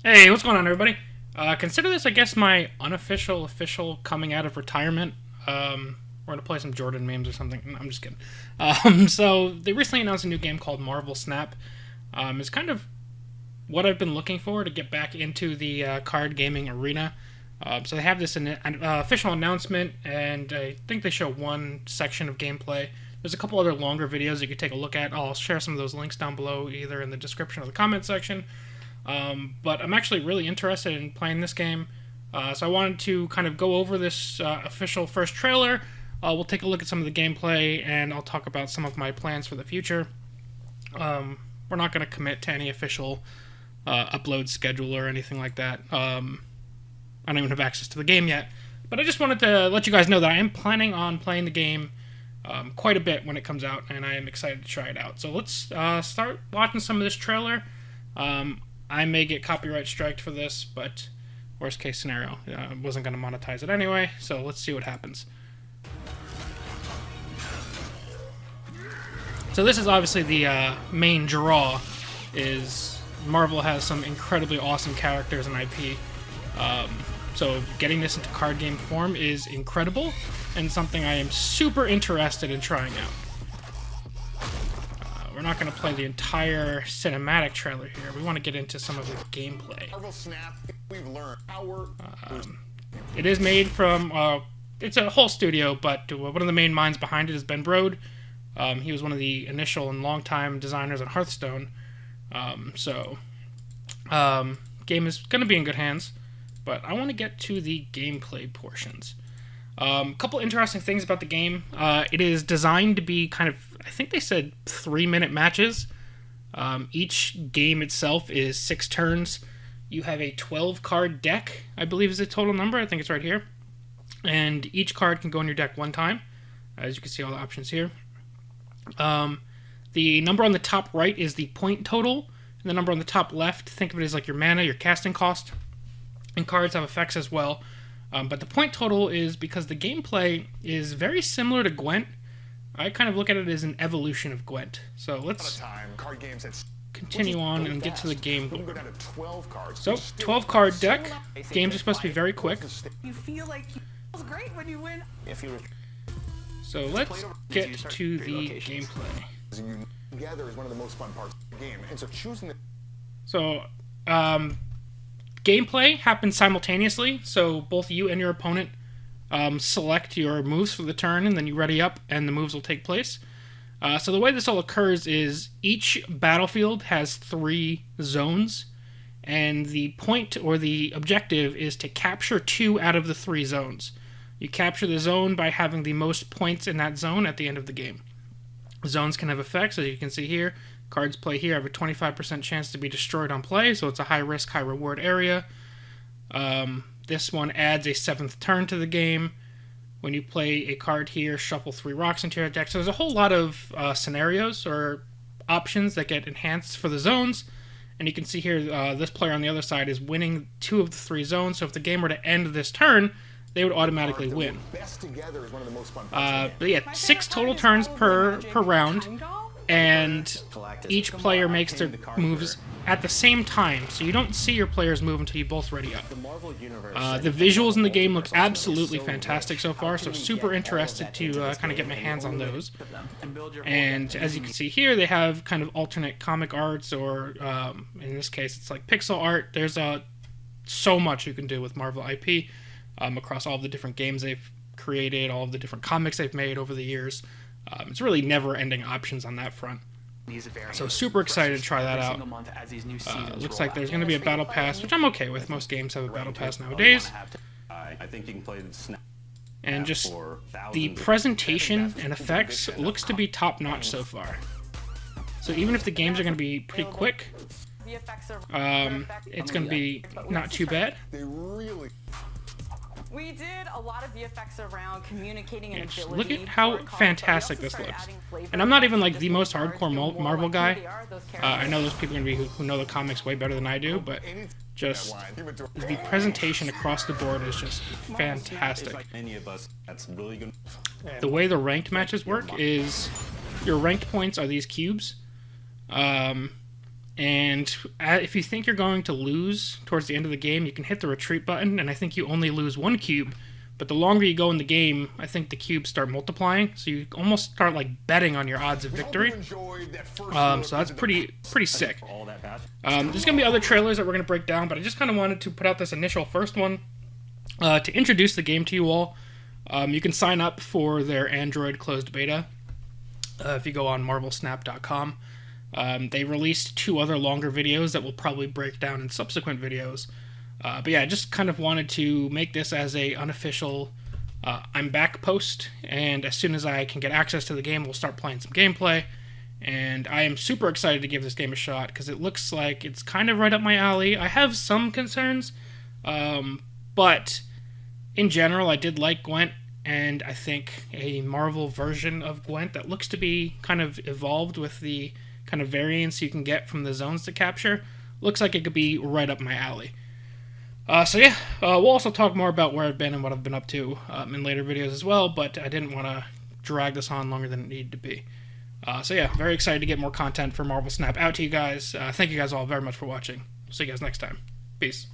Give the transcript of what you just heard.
Hey, what's going on, everybody? Consider this, I guess, my unofficial official coming out of retirement. We're gonna play some Jordan memes or something. No, I'm just kidding. So they recently announced a new game called Marvel Snap. It's kind of what I've been looking for to get back into the card gaming arena. So they have this official announcement, and I think they show one section of gameplay. There's a couple other longer videos you could take a look at. I'll share some of those links down below, either in the description or the comment section. But I'm actually really interested in playing this game. So I wanted to kind of go over this official first trailer. We'll take a look at some of the gameplay, and I'll talk about some of my plans for the future. We're not going to commit to any official upload schedule or anything like that. I don't even have access to the game yet. But I just wanted to let you guys know that I am planning on playing the game quite a bit when it comes out, and I am excited to try it out. So let's start watching some of this trailer. I may get copyright striked for this, but worst case scenario, I wasn't going to monetize it anyway, so let's see what happens. So this is obviously the main draw, is Marvel has some incredibly awesome characters and IP. So getting this into card game form is incredible, and something I am super interested in trying out. We're not going to play the entire cinematic trailer here. We want to get into some of the gameplay. It is made from, it's a whole studio, but one of the main minds behind it is Ben Brode. He was one of the initial and longtime designers on Hearthstone. Game is going to be in good hands, but I want to get to the gameplay portions. A couple interesting things about the game. It is designed to be kind of, I think they said 3-minute matches. Each game itself is 6 turns. You have a 12-card deck, I believe is the total number. I think it's right here. And each card can go in your deck one time. As you can see all the options here. The number on the top right is the point total. And the number on the top left, think of it as like your mana, your casting cost. And cards have effects as well. But the point total is because the gameplay is very similar to Gwent. I kind of look at it as an evolution of Gwent. So let's continue on and get to the game. So, 12-card deck. Games are supposed to be very quick. So let's get to the gameplay. So, gameplay happens simultaneously, so both you and your opponent select your moves for the turn, and then you ready up, and the moves will take place. So the way this all occurs is each battlefield has 3 zones, and the point or the objective is to capture 2 out of the 3 zones. You capture the zone by having the most points in that zone at the end of the game. Zones can have effects, as you can see here. Cards play here have a 25% chance to be destroyed on play, so it's a high-risk, high-reward area. This one adds a 7th turn to the game. When you play a card here, shuffle 3 rocks into your deck. So there's a whole lot of scenarios or options that get enhanced for the zones. And you can see here, this player on the other side is winning 2 of the 3 zones, so if the game were to end this turn, they would automatically win. But yeah, 6 total turns per round, and each player makes their moves at the same time, so you don't see your players move until you both ready up. The visuals in the game look absolutely fantastic so far, so super interested to kind of get my hands on those. And as you can see here, they have kind of alternate comic arts, or in this case, it's like pixel art. There's so much you can do with Marvel IP. Across all of the different games they've created, all of the different comics they've made over the years. It's really never-ending options on that front. So super excited to try that out. Looks like there's going to be a battle pass, which I'm okay with. Most games have a battle pass nowadays. And just the presentation and effects looks to be top-notch so far. So even if the games are going to be pretty quick, it's going to be not too bad. We did a lot of VFX around communicating and ability. Look at how fantastic this looks. And I'm not even like the most hardcore Marvel guy. I know there's people gonna be who know the comics way better than I do, but just the presentation across the board is just fantastic. The way the ranked matches work is your ranked points are these cubes. And if you think you're going to lose towards the end of the game, you can hit the retreat button, and I think you only lose 1 cube. But the longer you go in the game, I think the cubes start multiplying, so you almost start like betting on your odds of victory. So that's pretty sick. There's gonna be other trailers that we're gonna break down, but I just kind of wanted to put out this initial first one to introduce the game to you all. You can sign up for their Android closed beta if you go on marvelsnap.com. They released 2 other longer videos that we'll probably break down in subsequent videos. But yeah, I just kind of wanted to make this as a unofficial I'm back post, and as soon as I can get access to the game, we'll start playing some gameplay. And I am super excited to give this game a shot, because it looks like it's kind of right up my alley. I have some concerns, but in general, I did like Gwent, and I think a Marvel version of Gwent that looks to be kind of evolved with the kind of variance you can get from the zones to capture, looks like it could be right up my alley. So yeah, we'll also talk more about where I've been and what I've been up to in later videos as well, but I didn't want to drag this on longer than it needed to be. So yeah, very excited to get more content for Marvel Snap out to you guys. Thank you guys all very much for watching. See you guys next time. Peace.